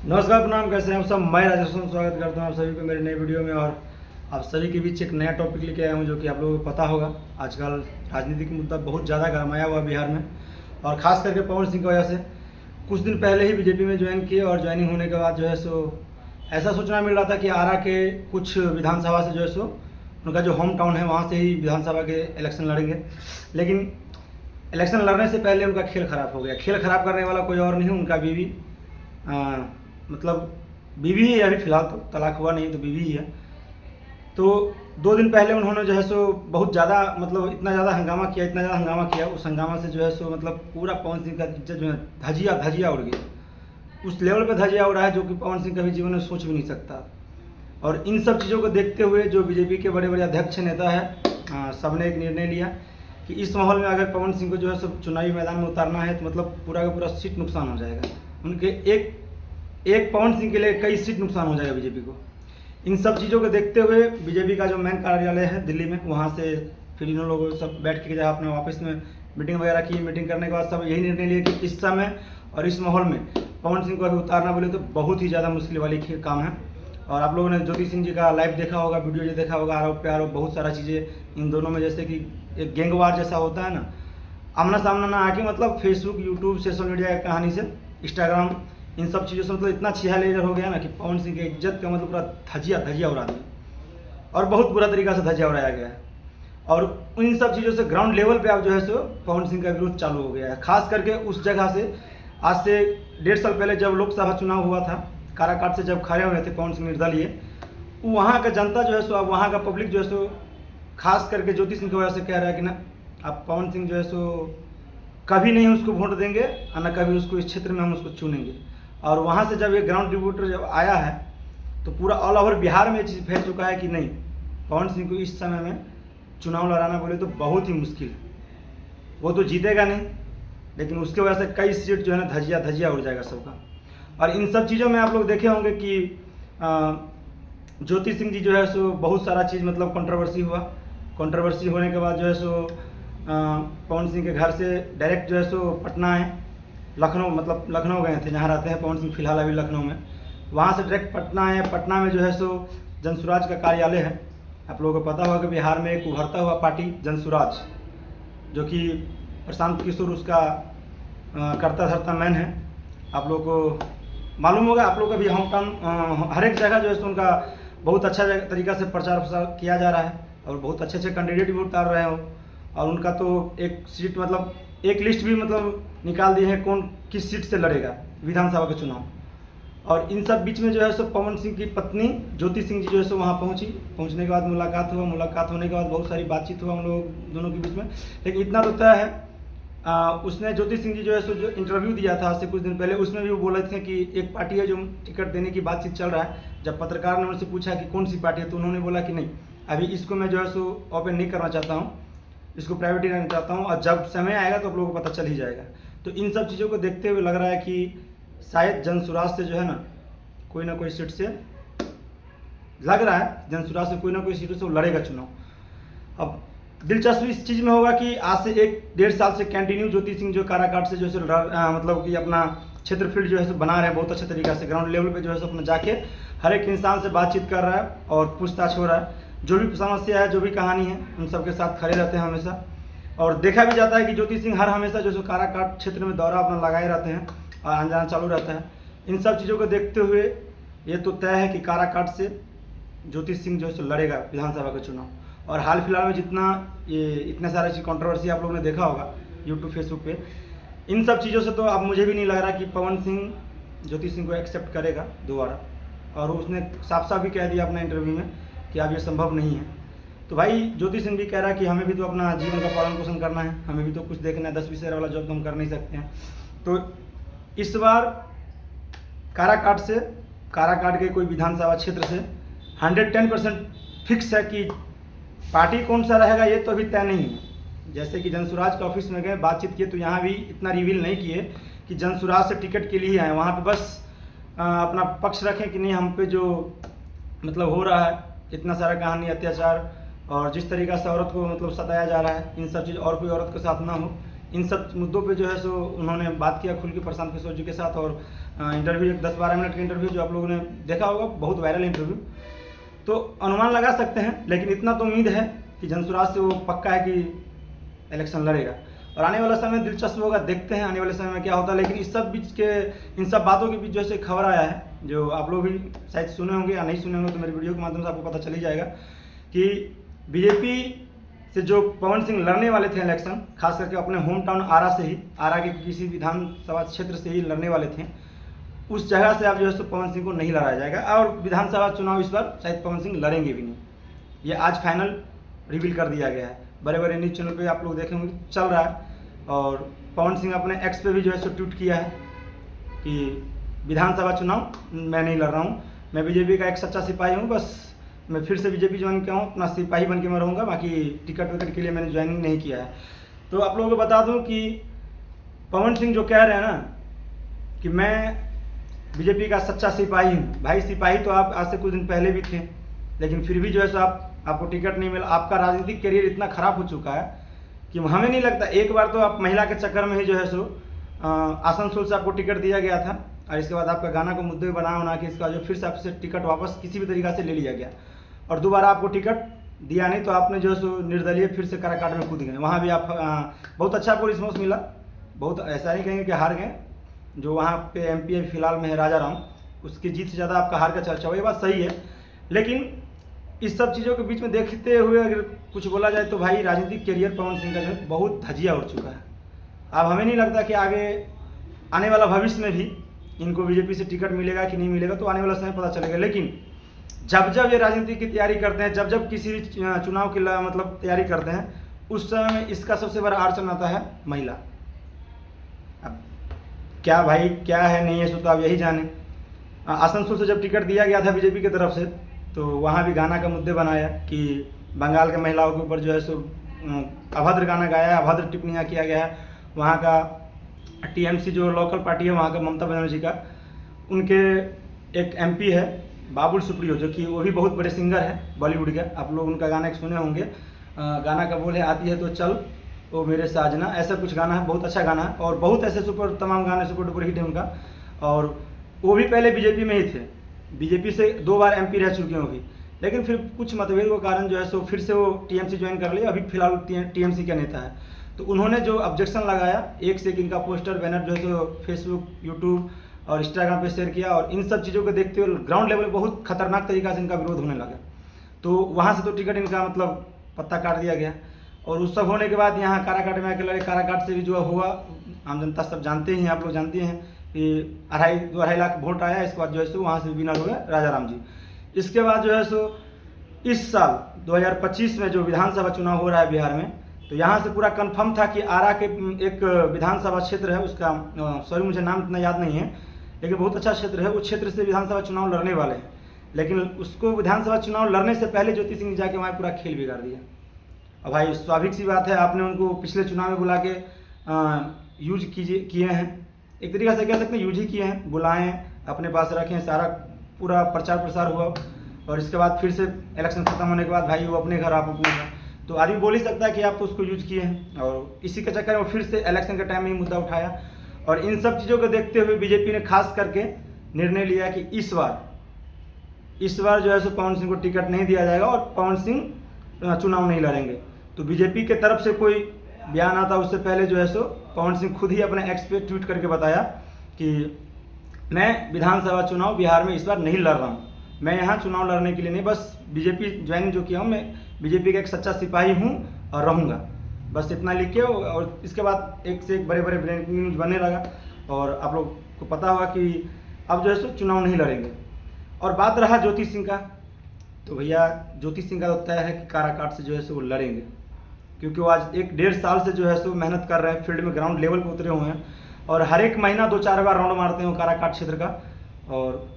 नमस्कार, प्रणाम। कैसे हैं आप सब? मैं राजेश स्वागत करता हूं आप सभी को मेरे नए वीडियो में। और आप सभी के बीच एक नया टॉपिक लेके आया हूं जो कि आप लोगों को पता होगा। आजकल राजनीतिक मुद्दा बहुत ज़्यादा गरमाया हुआ बिहार में, और ख़ास करके पवन सिंह की वजह से। कुछ दिन पहले ही बीजेपी में ज्वाइन किए, और ज्वाइनिंग होने के बाद जो है सो ऐसा सूचना मिल रहा था कि आरा के कुछ विधानसभा से जो है सो उनका जो होम टाउन है वहाँ से ही विधानसभा के इलेक्शन लड़ेंगे। लेकिन इलेक्शन लड़ने से पहले उनका खेल ख़राब हो गया। खेल ख़राब करने वाला कोई और नहीं, उनका बीवी मतलब बीवी ही है। अभी फ़िलहाल तो तलाक हुआ नहीं, तो बीवी ही है। तो 2 दिन पहले उन्होंने जो है सो बहुत ज़्यादा मतलब इतना ज़्यादा हंगामा किया। उस हंगामा से जो है सो मतलब पूरा पवन सिंह का इज्जत जो है धजिया धजिया उड़ गई। उस लेवल पे धजिया उड़ा है जो कि पवन सिंह कभी जीवन में सोच भी नहीं सकता। और इन सब चीज़ों को देखते हुए जो बीजेपी के बड़े बड़े अध्यक्ष नेता है, सब ने एक निर्णय लिया कि इस माहौल में अगर पवन सिंह को जो है सो चुनावी मैदान में उतारना है तो मतलब पूरा का पूरा सीट नुकसान हो जाएगा। उनके एक पवन सिंह के लिए कई सीट नुकसान हो जाएगा बीजेपी को। इन सब चीज़ों को देखते हुए बीजेपी का जो मेन कार्यालय है दिल्ली में, वहाँ से फिर इन लोगों सब बैठ के जहाँ अपने ऑफिस में मीटिंग वगैरह की। मीटिंग करने के बाद सब यही निर्णय लिया कि इस समय और इस माहौल में पवन सिंह को अभी उतारना बोले तो बहुत ही ज़्यादा मुश्किल वाली काम है। और आप लोगों ने ज्योति सिंह जी का लाइव देखा होगा, वीडियो जो देखा होगा, आरोप पे आरोप, बहुत सारा चीज़ें इन दोनों में, जैसे कि एक गैंगवार जैसा होता है ना, आमना सामना ना आके मतलब फेसबुक, यूट्यूब, सोशल मीडिया की कहानी से, इंस्टाग्राम, इन सब चीज़ों से मतलब इतना छिया लेजर हो गया ना कि पवन सिंह की इज्जत का मतलब पूरा धजिया धजिया उड़ा दिया, और बहुत बुरा तरीका से धजिया उड़ाया गया है। और इन सब चीज़ों से ग्राउंड लेवल पे आप जो है सो पवन सिंह का विरोध चालू हो गया है। खास करके उस जगह से आज से 1.5 साल पहले जब लोकसभा चुनाव हुआ था, काराकाट से जब खड़े हुए थे पवन सिंह निर्दलीय, वहाँ का जनता जो है सो, अब वहाँ का पब्लिक जो है सो खास करके ज्योति सिंह की वजह से कह रहा है कि ना, अब पवन सिंह जो है सो कभी नहीं उसको वोट देंगे और न कभी उसको इस क्षेत्र में हम उसको चुनेंगे। और वहाँ से जब ये ग्राउंड रिपोर्टर जब आया है तो पूरा ऑल ओवर बिहार में ये चीज़ फैल चुका है कि नहीं, पवन सिंह को इस समय में चुनाव लड़ाना बोले तो बहुत ही मुश्किल है। वो तो जीतेगा नहीं, लेकिन उसकी वजह से कई सीट जो है ना धजिया धजिया उड़ जाएगा सबका। और इन सब चीज़ों में आप लोग देखे होंगे कि ज्योति सिंह जी जो है सो बहुत सारा चीज़ मतलब कंट्रोवर्सी हुआ। कंट्रोवर्सी होने के बाद जो है सो पवन सिंह के घर से डायरेक्ट जो है सो पटना आए, लखनऊ, मतलब लखनऊ गए थे जहाँ रहते हैं पवन सिंह फिलहाल अभी लखनऊ में। वहाँ से डायरेक्ट पटना आए। पटना में जो है सो जनसुराज का कार्यालय है। आप लोगों को पता होगा कि बिहार में एक उभरता हुआ पार्टी जनसुराज, जो कि प्रशांत किशोर उसका करता धरता मैन है। आप लोगों को मालूम होगा, आप लोग का भी होम टाउन, हर एक जगह जो है सो उनका बहुत अच्छा तरीका से प्रचार प्रसार किया जा रहा है, और बहुत अच्छे अच्छे कैंडिडेट भी उतार रहे हो। और उनका तो एक सीट मतलब एक लिस्ट भी मतलब निकाल दी है कौन किस सीट से लड़ेगा विधानसभा का चुनाव। और इन सब बीच में जो है सो पवन सिंह की पत्नी ज्योति सिंह जी जो है सो वहाँ पहुँची। पहुँचने के बाद मुलाकात हुआ। मुलाकात होने के बाद बहुत सारी बातचीत हुआ हम लोग दोनों के बीच में। लेकिन इतना तो तय है, उसने ज्योति सिंह जी जो है सो जो इंटरव्यू दिया था आज से कुछ दिन पहले, उसमें भी वो बोले थे कि एक पार्टी है जो टिकट देने की बातचीत चल रहा है। जब पत्रकार ने उनसे पूछा कि कौन सी पार्टी है, तो उन्होंने बोला कि नहीं, अभी इसको मैं जो है सो ओपन नहीं करना चाहता हूँ, इसको प्राइवेट ही रहना चाहता हूँ, और जब समय आएगा तो आप लोगों को पता चल ही जाएगा। तो इन सब चीज़ों को देखते हुए लग रहा है कि शायद जनसुराज से जो है ना कोई सीट से, लग रहा है जनसुराज से कोई ना कोई सीट से वो लड़ेगा चुनाव। अब दिलचस्पी इस चीज़ में होगा कि आज से 1-1.5 साल से कंटिन्यू ज्योति सिंह जो काराकाट से जो है मतलब कि अपना क्षेत्र फील्ड जो है सो बना रहे हैं बहुत अच्छे तरीक़ा से। ग्राउंड लेवल पे जो है सो अपना जाके हर एक इंसान से बातचीत कर रहा है और पूछताछ हो रहा है। जो भी समस्या है, जो भी कहानी है, उन सबके साथ खड़े रहते हैं हमेशा। और देखा भी जाता है कि ज्योति सिंह हर हमेशा जो है काराकाट क्षेत्र में दौरा अपना लगाए रहते हैं और आना जाना चालू रहता है। इन सब चीज़ों को देखते हुए ये तो तय है कि काराकाट से ज्योति सिंह जो है सो लड़ेगा विधानसभा का चुनाव। और हाल फिलहाल में जितना ये इतने सारे चीज़ कंट्रोवर्सी आप लोगों ने देखा होगा यूट्यूब फेसबुक पे, इन सब चीज़ों से तो अब मुझे भी नहीं लग रहा कि पवन सिंह ज्योति सिंह को एक्सेप्ट करेगा दोबारा। और उसने साफ साफ भी कह दिया अपने इंटरव्यू में कि अब ये संभव नहीं है। तो भाई ज्योति सिंह भी कह रहा है कि हमें भी तो अपना जीवन का पालन पोषण करना है, हमें भी तो कुछ देखना है, 10-20 हज़ार वाला जॉब तो हम कर नहीं सकते हैं। तो इस बार काराकाट के कोई विधानसभा क्षेत्र से 110% फिक्स है कि पार्टी कौन सा रहेगा ये तो अभी तय नहीं है। जैसे कि जनसुराज के ऑफिस में गए, बातचीत किए, तो यहाँ भी इतना रिवील नहीं किए कि जनसुराज से टिकट के लिए आए। वहाँ पे बस अपना पक्ष रखें कि नहीं, हम पे जो मतलब हो रहा है इतना सारा कहानी, अत्याचार, और जिस तरीक़ा से औरत को मतलब सताया जा रहा है, इन सब चीज़ और कोई औरत के साथ ना हो, इन सब मुद्दों पे जो है सो उन्होंने बात किया खुल के प्रशांत किशोर जी के साथ। और इंटरव्यू, एक 10-12 मिनट का इंटरव्यू जो आप लोगों ने देखा होगा, बहुत वायरल इंटरव्यू। तो अनुमान लगा सकते हैं, लेकिन इतना तो उम्मीद है कि जनसुराज से वो पक्का है कि इलेक्शन लड़ेगा। और आने वाला समय दिलचस्प होगा, देखते हैं आने वाले समय में क्या होता है। लेकिन इन सब बातों के बीच जो है खबर आया है, जो आप लोग भी शायद सुने होंगे या नहीं सुने होंगे, तो मेरी वीडियो के माध्यम से आपको पता चल ही जाएगा कि बीजेपी से जो पवन सिंह लड़ने वाले थे इलेक्शन, खास करके अपने होम टाउन आरा से ही, आरा के किसी विधानसभा क्षेत्र से ही लड़ने वाले थे, उस जगह से आप जो है पवन सिंह को नहीं लड़ाया जाएगा। और विधानसभा चुनाव इस बार शायद पवन सिंह लड़ेंगे भी नहीं, ये आज फाइनल रिवील कर दिया गया है। बड़े बड़े न्यूज़ चैनल पे आप लोग देखे होंगे चल रहा है। और पवन सिंह अपने एक्स पे भी जो है ट्वीट किया है कि विधानसभा चुनाव मैं नहीं लड़ रहा हूँ, मैं बीजेपी का एक सच्चा सिपाही हूँ, बस मैं फिर से बीजेपी ज्वाइन किया हूँ, अपना सिपाही बन के मैं रहूँगा, बाकी टिकट विकट के लिए मैंने ज्वाइनिंग नहीं किया है। तो आप लोगों को बता दूँ कि पवन सिंह जो कह रहे हैं ना कि मैं बीजेपी का सच्चा सिपाही हूँ, भाई सिपाही तो आप आज से कुछ दिन पहले भी थे, लेकिन फिर भी जो है सो आपको टिकट नहीं मिला। आपका राजनीतिक करियर इतना खराब हो चुका है कि हमें नहीं लगता, एक बार तो आप महिला के चक्कर में ही जो है सो आसनसोल से आपको टिकट दिया गया था, और इसके बाद आपका गाना को मुद्दे बना के इसका जो फिर से आपसे टिकट वापस किसी भी तरीक़ा से ले लिया गया, और दोबारा आपको टिकट दिया नहीं, तो आपने जो है सो निर्दलीय फिर से काराकाट में कूद गए। वहाँ भी आप बहुत अच्छा आपको रिस्पॉन्स मिला, बहुत ऐसा नहीं कहेंगे कि हार गए। जो वहाँ पे MP फिलहाल में है राजा राम, उसकी जीत से ज़्यादा आपका हार का चर्चा हुआ, ये बात सही है। लेकिन इस सब चीज़ों के बीच में देखते हुए अगर कुछ बोला जाए तो भाई राजनीतिक करियर पवन सिंह का जो है बहुत धजिया उड़ चुका है। अब हमें नहीं लगता कि आगे आने वाला भविष्य में भी इनको बीजेपी से टिकट मिलेगा कि नहीं मिलेगा, तो आने वाला समय पता चलेगा। लेकिन जब ये राजनीति की तैयारी करते हैं, जब किसी भी चुनाव की मतलब तैयारी करते हैं, उस समय में इसका सबसे बड़ा अड़चन आता है महिला। अब क्या भाई क्या है नहीं है सो तो आप यही जाने। आसनसोल से जब टिकट दिया गया था बीजेपी की तरफ से, तो वहाँ भी गाना का मुद्दे बनाया कि बंगाल के महिलाओं के ऊपर जो है सो अभद्र गाना गाया, अभद्र टिप्पणियाँ किया गया है। वहाँ का TMC जो लोकल पार्टी है वहाँ का, ममता बनर्जी का, उनके एक MP है बाबुल सुप्रियो, जो कि वो भी बहुत बड़े सिंगर है बॉलीवुड के, आप लोग उनका गाना एक सुने होंगे। गाना का बोल है आती है तो चल वो मेरे साजना, ऐसा कुछ गाना है, बहुत अच्छा गाना है। और बहुत ऐसे तमाम गाने सुपर डुपर हिट है उनका। और वो भी पहले बीजेपी में ही थे, बीजेपी से 2 बार MP रह चुके हैं वो भी, लेकिन फिर कुछ मतभेद के कारण जो है सो फिर से वो TMC ज्वाइन कर लिया, अभी फिलहाल TMC का नेता है। तो उन्होंने जो ऑब्जेक्शन लगाया, एक से एक इनका पोस्टर बैनर जो है सो फेसबुक, यूट्यूब और इंस्टाग्राम पे शेयर किया, और इन सब चीज़ों को देखते हुए ग्राउंड लेवल पर बहुत खतरनाक तरीका से इनका विरोध होने लगा। तो वहाँ से तो टिकट इनका मतलब पत्ता काट दिया गया। और उस सब होने के बाद यहाँ काराकाट में आके लड़े, काराकाट से भी जो हुआ आम जनता सब जानते ही हैं, आप लोग जानते हैं कि 2-2.5 लाख वोट आया। इसके बाद जो है सो वहाँ से विनर हो गए राजा राम जी। इसके बाद जो है सो इस साल 2025 में जो विधानसभा चुनाव हो रहा है बिहार में, तो यहाँ से पूरा कंफर्म था कि आरा के एक विधानसभा क्षेत्र है उसका, सॉरी मुझे नाम इतना याद नहीं है, लेकिन बहुत अच्छा क्षेत्र है, उस क्षेत्र से विधानसभा चुनाव लड़ने वाले हैं। लेकिन उसको विधानसभा चुनाव लड़ने से पहले ज्योति सिंह जाके वहाँ पूरा खेल बिगाड़ दिया। और भाई स्वाभाविक सी बात है, आपने उनको पिछले चुनाव में बुला के यूज किए हैं, एक तरीक़े से कह सकते हैं यूज ही किए हैं, बुलाएं, अपने पास रखें, सारा पूरा प्रचार प्रसार हुआ, और इसके बाद फिर से इलेक्शन खत्म होने के बाद भाई वो अपने घर, आप अपने घर, तो आदमी बोल ही सकता है कि आप तो उसको यूज किए हैं। और इसी के चक्कर में फिर से इलेक्शन के टाइम में ही मुद्दा उठाया। और इन सब चीज़ों को देखते हुए बीजेपी ने खास करके निर्णय लिया कि इस बार जो है सो पवन सिंह को टिकट नहीं दिया जाएगा और पवन सिंह चुनाव नहीं लड़ेंगे। तो बीजेपी के तरफ से कोई बयान आता उससे पहले जो है सो पवन सिंह खुद ही अपने एक्स पे ट्वीट करके बताया कि मैं विधानसभा चुनाव बिहार में इस बार नहीं लड़ रहा हूँ, मैं यहाँ चुनाव लड़ने के लिए नहीं, बस बीजेपी ज्वाइन जो किया हूँ, मैं बीजेपी का एक सच्चा सिपाही हूँ और रहूँगा, बस इतना लिख के। और इसके बाद एक से एक बड़े बड़े ब्रेकिंग न्यूज़ बनने लगा, और आप लोग को पता होगा कि अब जो है सो चुनाव नहीं लड़ेंगे। और बात रहा ज्योति सिंह का, तो भैया ज्योति सिंह का तो तय है कि काराकाट से जो है सो वो लड़ेंगे, क्योंकि वो आज 1-1.5 साल से जो है सो मेहनत कर रहे हैं, फील्ड में ग्राउंड लेवल पर उतरे हुए हैं, और हर एक महीना 2-4 बार राउंड मारते हैं वो काराकाट क्षेत्र का। और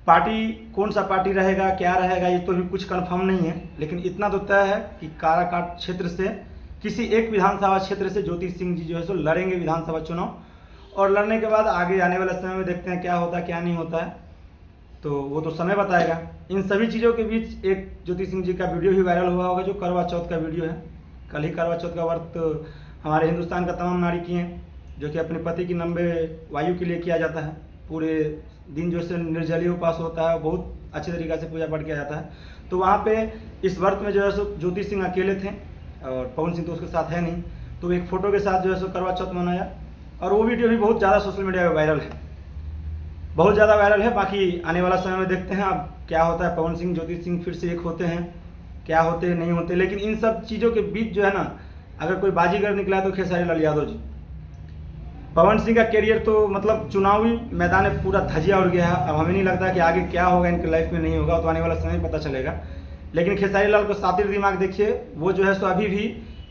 पार्टी कौन सा पार्टी रहेगा, क्या रहेगा, ये तो भी कुछ कंफर्म नहीं है, लेकिन इतना तो तय है कि काराकाट क्षेत्र से किसी एक विधानसभा क्षेत्र से ज्योति सिंह जी जो है सो लड़ेंगे विधानसभा चुनाव। और लड़ने के बाद आगे आने वाले समय में देखते हैं क्या होता है क्या नहीं होता है, तो वो तो समय बताएगा। इन सभी चीज़ों के बीच एक ज्योति सिंह जी का वीडियो भी वायरल हुआ होगा, जो करवा चौथ का वीडियो है। कल ही करवा चौथ का व्रत हमारे हिंदुस्तान का तमाम नारी किए हैं, जो कि अपने पति की लंबे वायु के लिए किया जाता है, पूरे दिन जो है निर्जलीय उपास होता है, बहुत अच्छे तरीक़े से पूजा पाठ किया जाता है। तो वहाँ पे इस व्रत में जो है सो ज्योति सिंह अकेले थे और पवन सिंह तो उसके साथ है नहीं, तो एक फ़ोटो के साथ जो है सो करवा चौथ मनाया और वो वीडियो भी बहुत ज़्यादा सोशल मीडिया पर वायरल है, बहुत ज़्यादा वायरल है। बाकी आने वाला समय में देखते हैं अब क्या होता है, पवन सिंह ज्योति सिंह फिर से एक होते हैं, क्या होते नहीं होते। लेकिन इन सब चीज़ों के बीच जो है ना, अगर कोई बाजीगर निकला है तो खेसारी लाल यादव जी। पवन सिंह का करियर तो मतलब चुनावी मैदान में पूरा धजिया उड़ गया है। अब हमें नहीं लगता कि आगे क्या होगा इनके लाइफ में, नहीं होगा तो आने वाला समय पता चलेगा। लेकिन खेसारी लाल को सातिर दिमाग देखिए, वो जो है सो अभी भी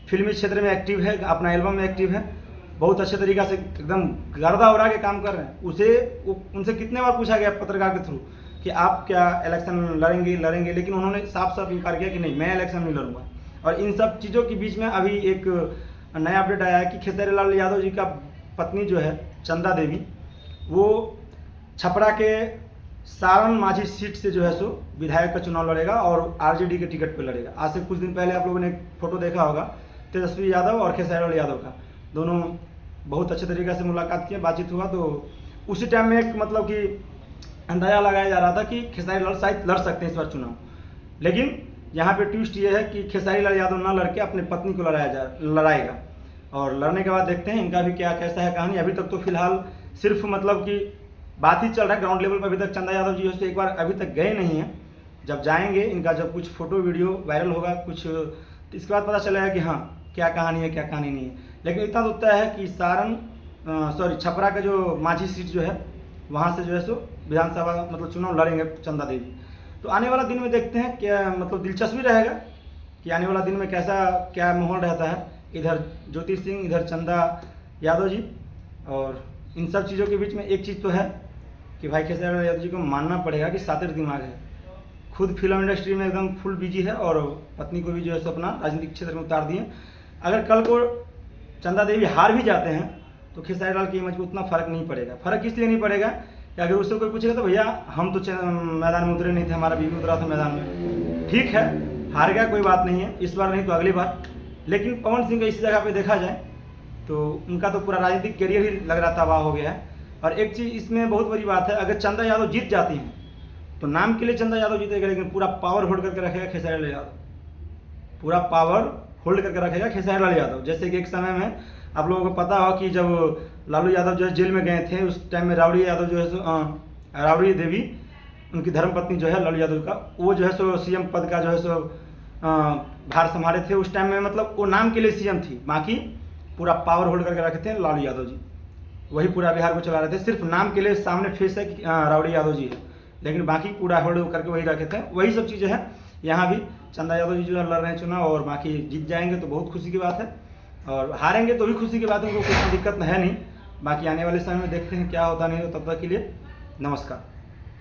फिल्मी क्षेत्र में एक्टिव है, अपना एल्बम में एक्टिव है, बहुत अच्छे तरीक़ा से एकदम गर्दा उड़ा के काम कर रहे हैं। उनसे कितने बार पूछा गया पत्रकार के थ्रू कि आप क्या इलेक्शन लड़ेंगे, लेकिन उन्होंने साफ साफ इनकार किया कि नहीं, मैं इलेक्शन नहीं लड़ूंगा। और इन सब चीज़ों के बीच में अभी एक नया अपडेट आया है कि खेसारी लाल यादव जी का पत्नी जो है चंदा देवी, वो छपरा के सारण माझी सीट से जो है सो विधायक का चुनाव लड़ेगा और आरजेडी के टिकट पर लड़ेगा। आज से कुछ दिन पहले आप लोगों ने फोटो देखा होगा तेजस्वी यादव और खेसारी लाल यादव का, दोनों बहुत अच्छे तरीक़े से मुलाकात किए, बातचीत हुआ। तो उसी टाइम में एक मतलब कि अंदाज़ा लगाया जा रहा था कि खेसारी लाल शायद लड़ सकते हैं इस बार चुनाव। लेकिन यहाँ पे ट्विस्ट ये है कि खेसारी लाल यादव ना लड़के अपनी पत्नी को लड़ाएगा और लड़ने के बाद देखते हैं इनका भी क्या कैसा है कहानी। अभी तक तो फिलहाल सिर्फ मतलब कि बात ही चल रहा है ग्राउंड लेवल पर। अभी तक चंदा यादव जी उससे एक बार अभी तक गए नहीं हैं। जब जाएंगे, इनका जब कुछ फोटो वीडियो वायरल होगा कुछ, तो इसके बाद पता चलेगा कि हाँ क्या कहानी है क्या कहानी नहीं है। लेकिन इतना तो तय है कि छपरा का जो माझी सीट जो है वहाँ से जो है सो विधानसभा मतलब चुनाव लड़ेंगे चंदा देवी। तो आने वाला दिन में देखते हैं क्या मतलब दिलचस्पी रहेगा कि आने वाला दिन में कैसा क्या माहौल रहता है। इधर ज्योति सिंह, इधर चंदा यादव जी, और इन सब चीज़ों के बीच में एक चीज़ तो है कि भाई खेसारी लाल यादव जी को मानना पड़ेगा कि सातिर दिमाग है, खुद फिल्म इंडस्ट्री में एकदम फुल बिजी है और पत्नी को भी जो है सो अपना राजनीतिक क्षेत्र में उतार दिए। अगर कल को चंदा देवी हार भी जाते हैं तो खेसारी लाल की इमेज को उतना फ़र्क नहीं पड़ेगा। फ़र्क इसलिए नहीं पड़ेगा कि अगर उससे कोई पूछेगा तो भैया हम तो मैदान में उतरे नहीं थे, हमारा बीवी उतरा था मैदान में, ठीक है हार गया कोई बात नहीं है, इस बार नहीं तो अगली बार। लेकिन पवन सिंह का इस जगह पे देखा जाए तो उनका तो पूरा राजनीतिक करियर ही लग रहा तबाह हो गया है। और एक चीज़ इसमें बहुत बड़ी बात है, अगर चंदा यादव जीत जाती हैं तो नाम के लिए चंदा यादव जीतेगा, लेकिन पूरा पावर होल्ड करके रखेगा खेसारी लाल यादव, पूरा पावर होल्ड करके रखेगा खेसारी लाल यादव। जैसे कि एक समय में आप लोगों को पता हो कि जब लालू यादव जो है जेल में गए थे, उस टाइम में राबड़ी यादव जो है राबड़ी देवी उनकी धर्मपत्नी जो है लालू यादव का, वो जो है सो सीएम पद का जो है सो भार संभाले थे। उस टाइम में मतलब वो नाम के लिए सीएम थी, बाकी पूरा पावर होल्ड करके रखे थे लालू यादव जी, वही पूरा बिहार को चला रहे थे। सिर्फ नाम के लिए सामने फेस है कि राबड़ी यादव जी है, लेकिन बाकी पूरा होल्ड करके वही रखे थे। वही सब चीज़ें हैं यहाँ भी। चंदा यादव जी जो है लड़ रहे हैं चुनाव और बाकी जीत जाएंगे तो बहुत खुशी की बात है, और हारेंगे तो भी खुशी की बात है, उनको कोई दिक्कत है नहीं। बाकी आने वाले समय में देखते हैं क्या होता नहीं होता। तब तक के लिए नमस्कार।